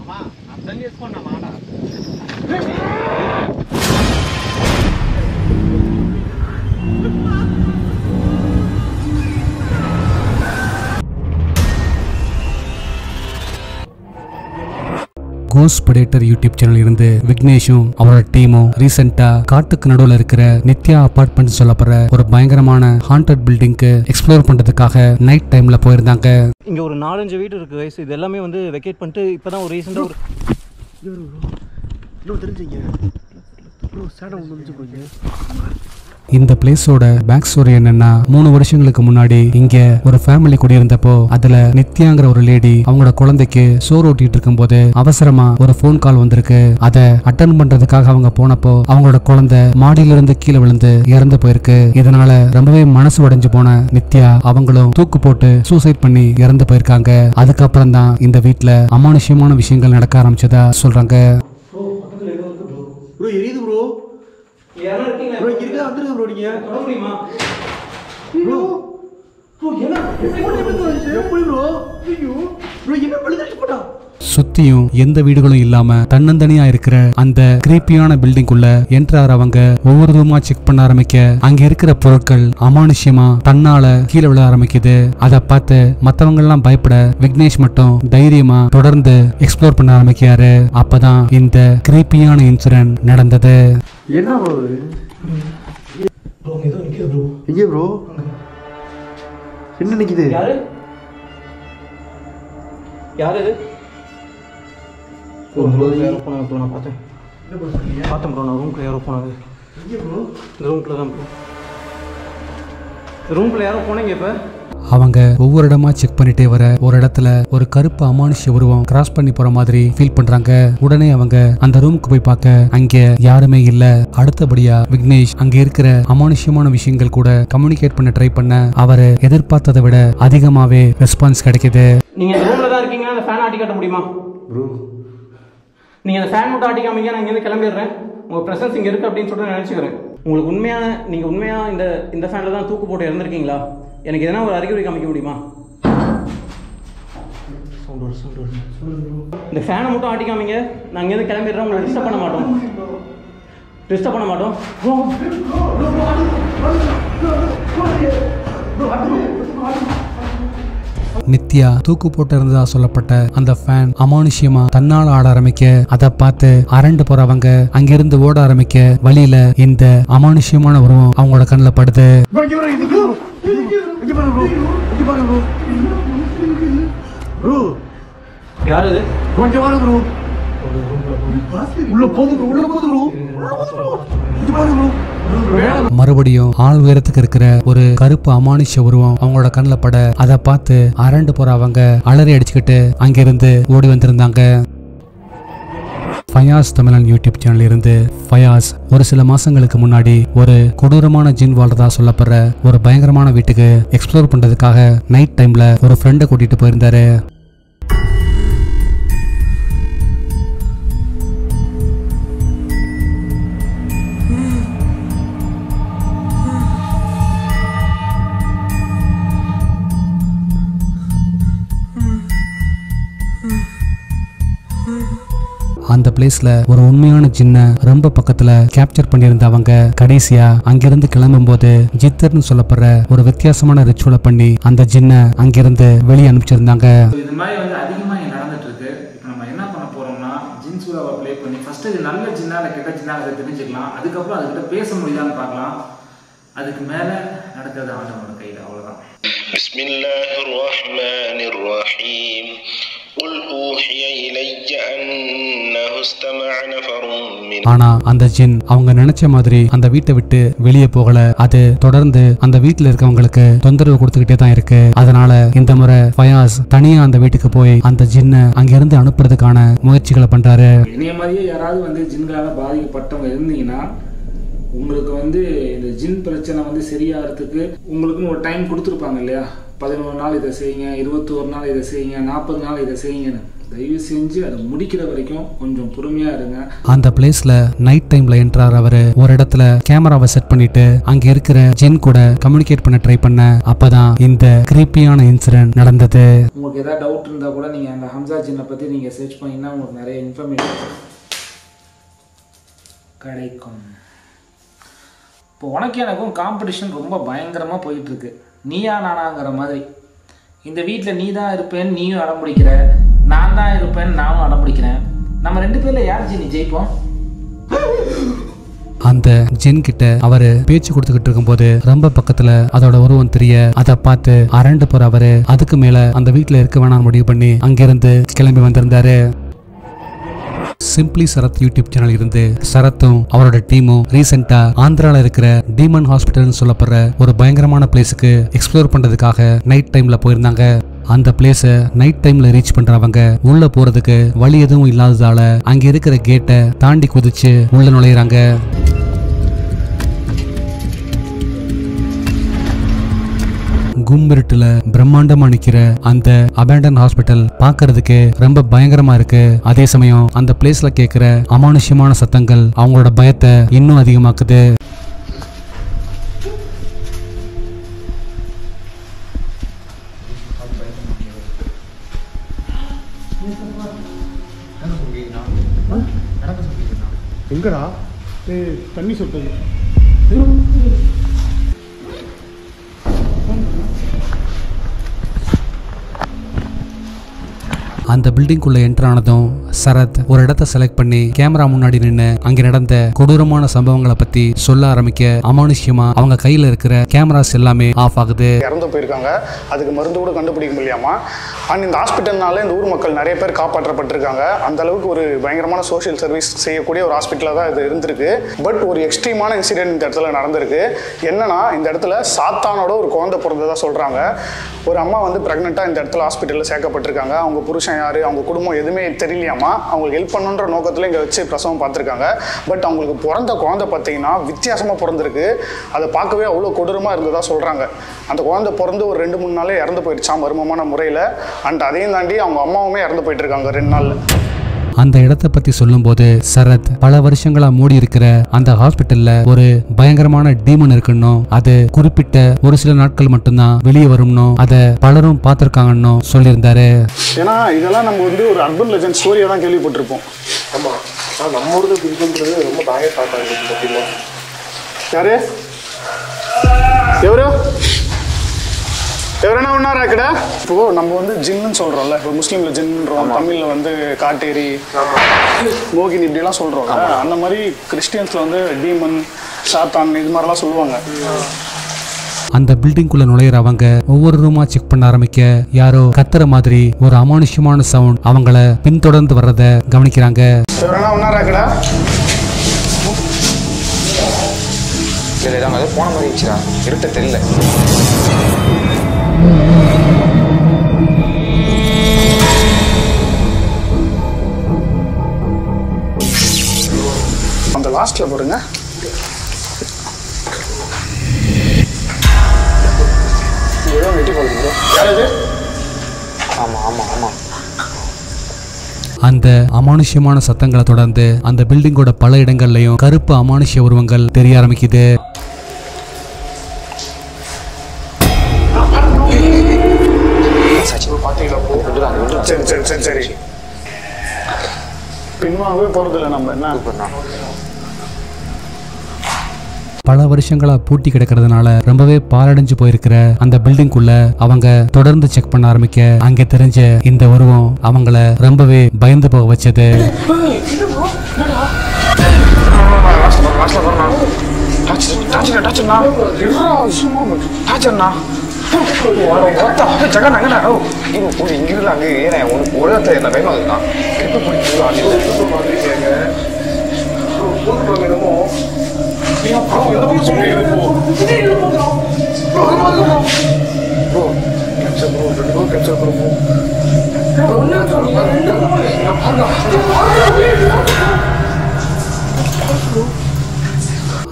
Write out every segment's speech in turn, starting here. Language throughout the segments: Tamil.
అమ్మా అర్థం చేసుకోండి నా మాట. கோஸ்ட் பிரெடேட்டர் யூடியூப் சேனல் இருந்து விக்னேஷும் அவரோட டீமும் ரீசெண்டா காட்டுக்கு நடுவுல இருக்கிற நித்யா அபார்ட்மெண்ட் சொல்லப்படுற ஒரு பயங்கரமான ஹாண்டட் பில்டிங்க்கு எக்ஸ்ப்ளோர் பண்றதுக்காக நைட் டைம்ல போயிருந்தாங்க. இங்க ஒரு 4-5 வீடு இருக்கு கைஸ். இது எல்லாமே வந்து வெக்கேட் பண்ணிட்டு இப்பதான் ஒரு ரீசெண்டா ஒரு இன்னும் தெரிஞ்சீங்க சேடம் வந்து போறீங்க. இந்த பிளேஸோட பேக் ஸ்டோரி என்னன்னா 3 வருஷங்களுக்கு முன்னாடி இங்க ஒரு ஃபேமிலி குடியிருந்தப்போ அதுல நித்யாங்கிற ஒரு லேடி அவங்களோட குழந்தைக்கு சோறு ஓட்டிட்டு இருக்கும் போது அவசரமா ஒரு போன் கால் வந்திருக்கு. அதை அட்டன் பண்றதுக்காக அவங்க போனப்போ அவங்களோட குழந்தை மாடியில இருந்து கீழே விழுந்து இறந்து போயிருக்கு. இதனால ரொம்பவே மனசு உடைஞ்சு போன நித்யா அவங்களும் தூக்கு போட்டு சூசைட் பண்ணி இறந்து போயிருக்காங்க. அதுக்கப்புறம் தான் இந்த வீட்டுல அமானுஷ்யமான விஷயங்கள் நடக்க ஆரம்பிச்சதா சொல்றாங்க. யாரா இருக்கீங்க ப்ரோ? இங்க இருக்கா வந்துருங்க ப்ரோ. நீங்க தொட முடியுமா ப்ரோ? ப்ரோ என்ன எப்படி ப்ரோ? ஐயோ ப்ரோ என்ன விழுந்துச்சு போடா. சுத்தியும் எந்த வீடுகளும் இல்லாம தன்னந்தனியா இருக்கிற அந்த கிரீப்பியான பில்டிங் உள்ள என்ட்ரார் அவங்க ஒவ்வொரு ரூமா செக் பண்ண ஆரம்பிக்க அங்க இருக்கிற பொருட்கள் அமானுஷ்யமா தன்னால கீழே விழ ஆரம்பிக்குது. அதை பார்த்து மத்தவங்க எல்லாம் பயப்பட விக்னேஷ் மட்டும் தைரியமா தொடர்ந்து எக்ஸ்ப்ளோர் பண்ண ஆரம்பிக்கிறாரு. அப்பதான் இந்த கிரீப்பியான இன்சிடென்ட் நடந்தது. என்ன ப்ரோ ப்ரோ ஏதோ நிக்குது ப்ரோ. எங்க ப்ரோ என்ன நிக்குது? யாரு யாரு இது? யாரோ போனாங்க ப்ரோ. நான் பார்த்தேன் ப்ரோ. நான் ரூம்குள்ள யாரோ போனாங்க. இந்த ரூம்குள்ள தான் ப்ரோ. ரூம்குள்ள யாரோ போனாங்க. இப்போ அவங்க ஒவ்வொரு இடமா செக் பண்ணிட்டே வர ஒரு இடத்துல ஒரு கருப்பு அமானுஷ்ய உருவம் கிராஸ் பண்ணி போற மாதிரி ஃபீல் பண்றாங்க. உடனே அவங்க அந்த ரூமுக்கு போய் பார்க்க அங்க யாருமே இல்ல. அடுத்தபடியா விக்னேஷ் அங்க இருக்கிற அமானுஷ்யமான விஷயங்கள் கூட கம்யூனிகேட் பண்ண ட்ரை பண்ண அவரு எதிர்பார்த்ததை விட அதிகமாவே ரெஸ்பான்ஸ் கிடைக்குது. நீங்க ரூம்ல தான் இருக்கீங்கன்னா அந்த ஃபேன் ஆட்டி காட்ட முடியுமா ப்ரோ? நீங்க அந்த ஃபேன் மட்டும் ஆட்டிக்காமீங்க. நான் இங்கேருந்து கிளம்பிடுறேன். உங்க பிரசன்ஸ் இங்க இருக்கு அப்படின்னு சொல்லிட்டு நினைச்சுக்கிறேன். உங்களுக்கு நீங்க உண்மையா இந்த ஃபேன்ல தான் தூக்கு போட்டு இறந்துருக்கீங்களா? எனக்கு எதனா ஒரு அறிகுறி காமிக்க முடியுமா? இந்த ஃபேனை மட்டும் ஆட்டிக்காமீங்க. நான் இங்கேருந்து கிளம்பிடுறேன். உங்களை டிஸ்டர்ப் பண்ண மாட்டோம். நித்யா தூக்கு போட்டு இருந்ததா சொல்லப்பட்ட அந்த ஃபேன் அமானுஷ்யமா தன்னால ஆட ஆரம்பிக்க அதை பார்த்து அரண்டு போறவங்க அங்கிருந்து ஓட ஆரம்பிக்க வழியில இந்த அமானுஷ்யமான உருவம் அவங்களோட கண்ணில் படுது. மறுபடியும் ஆள் உயரத்துக்கு இருக்கிற ஒரு கருப்பு அமானுஷ்ய உருவம் அவங்களோட கண்ணில் பட அதை பார்த்து அரண்டு போற அவங்க அலறி அடிச்சுக்கிட்டு அங்கிருந்து ஓடி வந்திருந்தாங்க. ஃபயாஸ் தமிழன் யூடியூப் சேனல் இருந்து ஃபயாஸ் ஒரு சில மாசங்களுக்கு முன்னாடி ஒரு கொடூரமான ஜின் வாழ்றதா சொல்லப்படுற ஒரு பயங்கரமான வீட்டுக்கு எக்ஸ்ப்ளோர் பண்றதுக்காக நைட் டைம்ல ஒரு ஃப்ரெண்டை கூட்டிட்டு போயிருந்தாரு. அந்த பிளேஸ்ல ஒரு உண்மையான ஜின்ன ரொம்ப பக்கத்துல கேப்சர் பண்ணியிருந்த அவங்க கடைசியா அங்கிருந்து கிளம்பும் போது ஜித்தர்னு சொல்லப்படுற ஒரு வித்தியாசமான ரிச்சுவலை பண்ணி அந்த ஜின்ன அங்கிருந்து வெளியே அனுப்பிச்சிருந்தாங்க. இது மாதிரி வந்து அதிகமா நடந்துட்டு இருக்கு. இப்போ நம்ம என்ன பண்ண போறோம்னா ஜின் சூடாவை ப்ளே பண்ணி ஃபர்ஸ்ட் இது நல்ல ஜின்னா இல்லை கெட்ட ஜின்னா அதை தெரிஞ்சுக்கலாம். அதுக்கப்புறம் அதுக்கிட்ட பேச முடியுதான்னு பார்க்கலாம். அதுக்கு மேல நடக்கிறது ஆண்டவனோட கையில். அவ்வளவுதான். பிஸ்மில்லாஹிர் ரஹ்மானிர் ரஹீம். ஆனா அந்த ஜின் அவங்க நினைச்ச மாதிரி அந்த வீட்டை விட்டு வெளியே போகல. அது தொடர்ந்து அந்த வீட்டுல இருக்கவங்களுக்கு தொந்தரவு கொடுத்துக்கிட்டே தான் இருக்கு. அதனால இந்த முறை ஃபயாஸ் தனியா அந்த வீட்டுக்கு போய் அந்த ஜின்னை அங்கிருந்து அனுப்புறதுக்கான முயற்சிகளை பண்றாரு. இதே மாதிரியே யாராவது வந்து ஜின்களால பாதிக்கப்பட்டவங்க இருந்தீங்கன்னா உங்களுக்கு வந்து இந்த ஜின் பிரச்சனை வந்து சரியாகிறதுக்கு உங்களுக்குன்னு ஒரு டைம் கொடுத்துருப்பாங்க இல்லையா? 11 நாள் இதை செய்யுங்க, 21 நாள் இதை செய்யுங்க, 40 நாள் இதை செய்யுங்கன்னு. தயவு செஞ்சு அதை முடிக்கிற வரைக்கும் கொஞ்சம் பொறுமையா இருங்க. அந்த பிளேஸ்ல நைட் டைம்ல என்ட்ரார் அவரு. ஒரு இடத்துல கேமராவை செட் பண்ணிட்டு அங்க இருக்கிற ஜென் கூட கம்யூனிகேட் பண்ண ட்ரை பண்ண. அப்பதான் இந்த கிரீப்பியான இன்சிடென்ட் நடந்தது. உங்களுக்கு ஏதாவது டவுட் இருந்தா கூட நீங்க அந்த ஹம்சா ஜின்னை பத்தி நீங்க சர்ச் பண்ணீங்கன்னா உங்களுக்கு நிறைய இன்ஃபர்மேஷன் கிடைக்கும். இப்போ உனக்கு எனக்கும் காம்படிஷன் ரொம்ப பயங்கரமா போயிட்டு இருக்கு. நீயா நானாங்கிற மாதிரி. இந்த வீட்டில் நீ தான் இருப்பேன்னு நீயும் அடம் பிடிக்கிற, நான் தான் இருப்பேன்னு நானும் அடம் பிடிக்கிறேன். நம்ம 2 பேர்ல யார் ஜினி ஜெயிப்போம்? அந்த ஜென் கிட்ட அவரு பேச்சு கொடுத்துக்கிட்டு இருக்கும்போது ரொம்ப பக்கத்துல அதோட உருவம் தெரிய அதை பார்த்து அரண்டு போற அவரு அதுக்கு மேல அந்த வீட்டுல இருக்க வேணாம் முடிவு பண்ணி அங்கிருந்து கிளம்பி வந்திருந்தாரு. சிம்பிளி சரத் யூடியூப் சேனல் இருந்து சரத்தும் அவரோட டீமும் ரீசெண்டா ஆந்திரால இருக்கிற டீமன் ஹாஸ்பிட்டல்னு சொல்லப்படுற ஒரு பயங்கரமான பிளேஸுக்கு எக்ஸ்ப்ளோர் பண்றதுக்காக நைட் டைம்ல போயிருந்தாங்க. அந்த பிளேஸ நைட் டைம்ல ரீச் பண்றவங்க உள்ள போறதுக்கு வழி எதுவும் இல்லாததால அங்க இருக்கிற கேட்டை தாண்டி குதிச்சு உள்ள நுழையிறாங்க. கும்பிருட்டுல பிரம்மாண்டமா நிக்கிற அந்த அபேண்டன் ஹாஸ்பிட்டல் பாக்குறதுக்கு ரொம்ப பயங்கரமா இருக்கு. அதே சமயம் அந்த பிளேஸ்ல கேக்குற அமானுஷ்யமான சத்தங்கள் அவங்களோட பயத்தை இன்னும் அதிகமாக்குது. எங்கடா தண்ணி சொட்டது? அந்த பில்டிங்குள்ள என்டர் ஆனதும் சரத் ஒரு இடத்தை செலக்ட் பண்ணி கேமரா முன்னாடி நின்று அங்க நடந்த கொடூரமான சம்பவங்களை பத்தி சொல்ல ஆரம்பிக்க அமானுஷ்யமா அவங்க கையில இருக்கிற கேமராஸ் எல்லாமே ஆஃப் ஆகுது. இறந்து போயிருக்காங்க, அதுக்கு மருந்து கூட கண்டுபிடிக்க முடியாமா. அண்ட் இந்த ஹாஸ்பிட்டல்னால இந்த ஊர் மக்கள் நிறைய பேர் காப்பாற்றப்பட்டிருக்காங்க. அந்த அளவுக்கு ஒரு பயங்கரமான சோஷியல் சர்வீஸ் செய்யக்கூடிய ஒரு ஹாஸ்பிட்டலாக தான் இது இருந்திருக்கு. பட் ஒரு எக்ஸ்ட்ரீமான இன்சிடென்ட் இந்த இடத்துல நடந்திருக்கு. என்னன்னா, இந்த இடத்துல சாத்தானோட ஒரு குழந்தை பிறந்ததாக சொல்றாங்க. ஒரு அம்மா வந்து பிரெக்னெண்ட்டாக இந்த இடத்துல ஹாஸ்பிட்டலில் சேர்க்கப்பட்டிருக்காங்க. அவங்க புருஷன் யாரு, அவங்க குடும்பம் எதுவுமே தெரியலையாமா. அவங்களுக்கு ஹெல்ப் பண்ணுன்ற நோக்கத்தில் இங்கே வச்சு பிரசவம் பார்த்துருக்காங்க. பட் அவங்களுக்கு பிறந்த குழந்தை பார்த்தீங்கன்னா வித்தியாசமாக பிறந்திருக்கு. அதை பார்க்கவே அவ்வளோ கொடூரமாக இருந்ததாக சொல்கிறாங்க. அந்த குழந்தை பிறந்து ஒரு 2-3 நாளே இறந்து போயிடுச்சா மர்மமான முறையில். அண்ட் அதையும் தாண்டி அவங்க அம்மாவுமே இறந்து போயிட்டு இருக்காங்க 2 நாள்ல. அந்த இடத்தை பத்தி சொல்லும்போது சரத் பல வருஷங்களா மூடி இருக்கிற அந்த ஹாஸ்பிட்டல்ல ஒரு பயங்கரமான டீமன் இருக்குன்னு, அது குறிப்பிட்ட ஒரு சில நாட்கள் மட்டும்தான் வெளியே வரும்னு, அதை பலரும் பார்த்திருக்காங்கன்னு சொல்லியிருந்தாரு. ஏன்னா இதெல்லாம் நம்ம வந்து ஒரு அர்பன் லெஜெண்ட் ஸ்டோரியா தான் கேள்விப்பட்டிருப்போம். ஆமா, நம்ம ஊருக்கு பிடிக்குன்றது ரொம்ப பயங்கர பார்த்தாங்க. யாரு எவரு ఎవరైనా ఉన్నారా ఇక్కడ? இப்போ நம்ம வந்து ஜின்னு சொல்றோம்ல, இப்போ முஸ்லீம்ல ஜின்ன்றோம், தமிழ்ல வந்து காட்டேரி, மோகினி இப்படிலாம் சொல்றோம். அந்த மாதிரி கிறிஸ்டியன்ஸ்ல வந்து டீமன், சாத்தான் இது மாதிரிலாம் சொல்லுவாங்க. அந்த பில்டிங்குள்ள நுழையிறவங்க ஒவ்வொரு ரூமா செக் பண்ண ஆரம்பிக்க யாரோ கத்துற மாதிரி ஒரு அமானுஷ்யமான சவுண்ட் அவங்கள பின்தொடர்ந்து வர்றத கவனிக்கிறாங்க. ఎవరైనా ఉన్నారా ఇక్కడ? இல்லை அங்கே போன மாதிரி இருந்துச்சுடா, இருட்ட தெரியல. அந்த லாஸ்ட்ல பாருங்க, அந்த அமானுஷ்யமான சத்தங்களை தொடர்ந்து அந்த பில்டிங்கோட பல இடங்கள்லயும் கருப்பு அமானுஷ்ய உருவங்கள் தெரிய ஆரம்பிக்குது. சரி சரி சரி சரி பின்வாங்கவே போறதில்லை நம்ம. என்ன பல வருஷங்களா பூட்டி கிடக்கிறதுனால ரொம்பவே பாலடைஞ்சு போயிருக்கிற அந்த பில்டிங்குள்ள அவங்க தொடர்ந்து செக் பண்ண ஆரம்பிக்க அங்க தெரிஞ்ச இந்த உருவம் அவங்கள ரொம்பவே பயந்து போக வச்சது.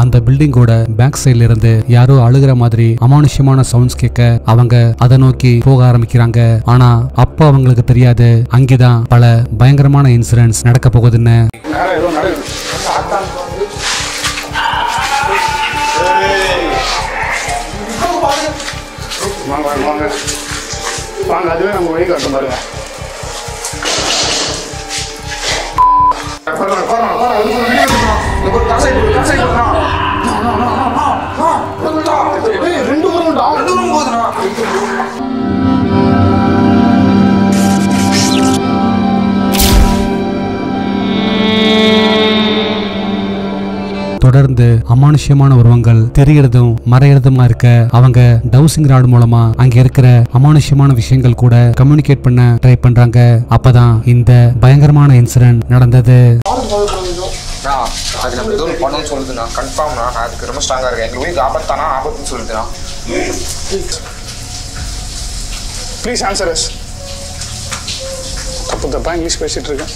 அந்த பில்டிங்கோட பேக் சைட்ல இருந்து யாரோ அழுகிற மாதிரி அமானுஷ்யமான சவுண்ட்ஸ் கேட்க அவங்க அதை நோக்கி போக ஆரம்பிக்கிறாங்க. ஆனா அப்ப அவங்களுக்கு தெரியாது அங்கேதான் பல பயங்கரமான இன்சிடென்ட்ஸ் நடக்க போகுதுன்னு. வாங்க அதுவே நம்ம வழி காட்டும் பாருங்க. தொடர்ந்து அமானுஷ்யமான உருவங்கள் தெரியறதும் மறையறதுமா இருக்க அவங்க டவுசிங் ராட் மூலமா அங்க இருக்கிற அமானுஷ்யமான விஷயங்கள் கூட கம்யூனிகேட் பண்ண ட்ரை பண்றாங்க. அப்பதான் இந்த பயங்கரமான இன்சிடென்ட் நடந்தது. அது நம்ம ஏதோ பண்ணணும்னு சொல்லுதுண்ணா. கன்ஃபார்ம்ண்ணா, நான் அதுக்கு ரொம்ப ஸ்ட்ராங்காக இருக்கேன். எங்கள் உயிருக்கு ஆபத்தானா ஆபத்துன்னு சொல்லுதுண்ணா. Please answer S. தப்பு தப்பா இங்கிலீஷ் பேசிட்டு இருக்கேன்.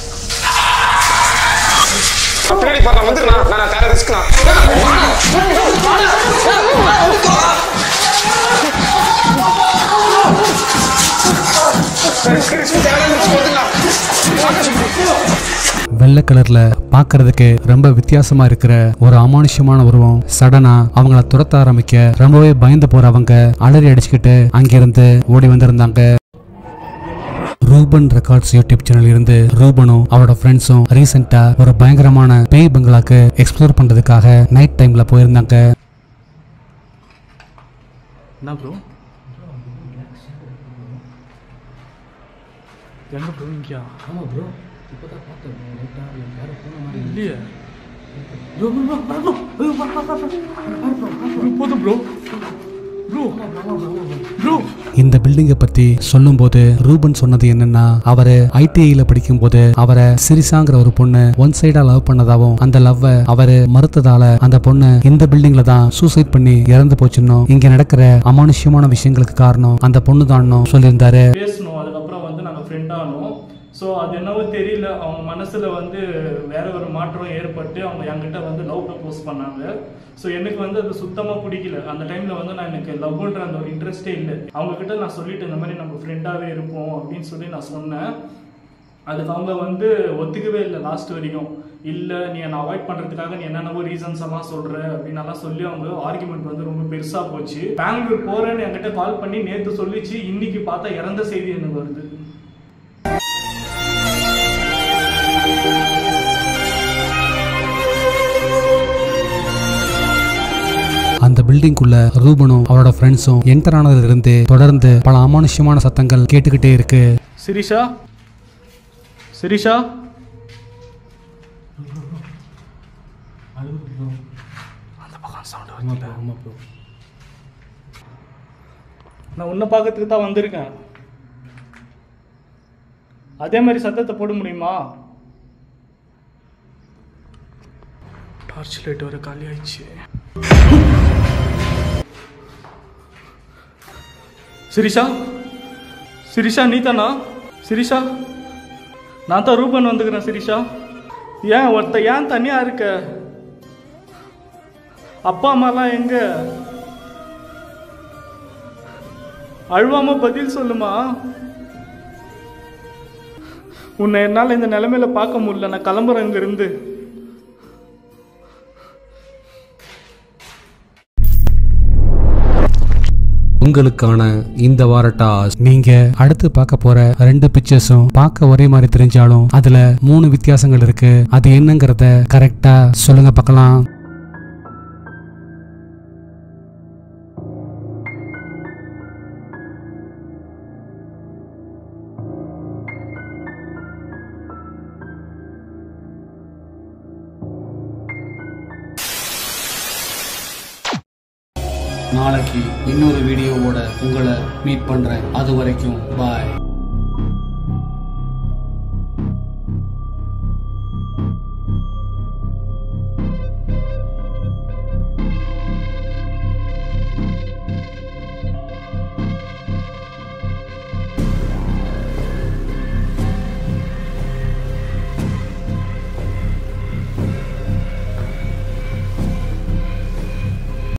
பின்னாடி பார்த்தா வந்துருண்ணா. நான் வேற ரிஸ்க்ண்ணா. வெள்ளை கலர்ல பாக்குறதுக்கு ரொம்ப வித்தியாசமா இருக்கிற ஒரு அமானுஷ்யமான உருவம் சடனா அவங்கள துரத்த ஆரம்பிக்க ரொம்பவே பயந்து போறவங்க அலறி அடிச்சுக்கிட்டு அங்கிருந்து ஓடி வந்திருந்தாங்க. ரூபன் ரெக்கார்ட்ஸ் யூடியூப் சேனல் இருந்து ரூபனும் அவரோட ஃப்ரெண்ட்ஸும் ரீசெண்டா ஒரு பயங்கரமான பேய் பங்களாக்கு எக்ஸ்ப்ளோர் பண்றதுக்காக நைட் டைம்ல போயிருந்தாங்க. என்ன ப்ரோ எங்க ப்ரோ இங்கயா? ஆமா ப்ரோ, இப்பதான் பார்த்தேன். யாரும் போன மாதிரி இல்லையே. போதும் ப்ரோ. இந்த பில்டிங்கை பத்தி சொல்லும் போது ரூபன் சொன்னது என்னன்னா, அவரு ஐடிஐல படிக்கும் போது அவரை சிரிசாங்கிற ஒரு பொண்ணு ஒன் சைடா லவ் பண்ணதாவும் அந்த லவ் அவரு மறுத்ததால அந்த பொண்ணு இந்த பில்டிங்ல தான் சூசைட் பண்ணி இறந்து போச்சுன்னு இங்க நடக்கிற அமானுஷ்யமான விஷயங்களுக்கு காரணம் அந்த பொண்ணு தான் சொல்லியிருந்தாரு. பேசணும், அதுக்கப்புறம் வந்து நாங்கள் ஃப்ரெண்ட் ஆனோம். ஸோ அது என்னவோ தெரியல, அவங்க மனசில் வந்து வேற ஒரு மாற்றம் ஏற்பட்டு அவங்க என்கிட்ட வந்து லவ் ப்ரப்போஸ் பண்ணாங்க. ஸோ எனக்கு வந்து அது சுத்தமாக பிடிக்கல. அந்த டைமில் வந்து நான் எனக்கு லவ்ன்ற அந்த ஒரு இன்ட்ரெஸ்டே இல்லை. அவங்கக்கிட்ட நான் சொல்லிட்டு இந்த மாதிரி நம்ம ஃப்ரெண்டாகவே இருப்போம் அப்படின்னு சொல்லி நான் சொன்னேன். அதுக்கு அவங்க வந்து ஒத்துக்கவே இல்லை லாஸ்ட் வரைக்கும். இல்லை நீ என்னை அவாய்ட் பண்ணுறதுக்காக நீ என்னென்னவோ ரீசன்ஸ் எல்லாம் சொல்கிற அப்படின்னு சொல்லி அவங்க ஆர்குமெண்ட் வந்து ரொம்ப பெருசாக போச்சு. பெங்களூர் போகிறேன்னு என்கிட்ட கால் பண்ணி நேற்று சொல்லிச்சு, இன்னைக்கு பார்த்தா இறந்த செய்தி எனக்கு வருது. அந்த பில்டிங்குள்ள ரூபனும் அவரோட ஃப்ரெண்ட்ஸும் என்டர் ஆனதுல இருந்து தொடர்ந்து பல அமானுஷ்யமான சத்தங்கள் கேட்டுக்கிட்டே இருக்கு. சிரிஷா, சிரிஷா, நான் உன்னை பார்க்கறதுக்கு தான் வந்திருக்கேன். அதே மாதிரி சத்தத்தை போட முடியுமா? டார்ச் லைட் வர காலி ஆயிடுச்சு. சிரிஷா, சிரிஷா நீ தானா? சிரிஷா, நான் தான் ரூபன் வந்துக்கிறேன். சிரிஷா, ஏன் தனியா இருக்க? அப்பா அம்மாலாம் எங்க? அழுவாம பதில் சொல்லுமா. உன்னை என்னால் இந்த நிலைமையில பார்க்க முடியல. நான் கிளம்புறேன் இங்க இருந்து. உங்களுக்கான இந்த வார டாஸ்க், நீங்க அடுத்து பார்க்க போற 2 பிக்சர்ஸும் பார்க்க ஒரே மாதிரி தெரிஞ்சாலும் அதுல 3 வித்தியாசங்கள் இருக்கு. அது என்னங்கறத கரெக்டா சொல்லுங்க பார்க்கலாம். நாளைக்கு இன்னொரு வீடியோவோட உங்களை மீட் பண்றேன். அது வரைக்கும் பாய்.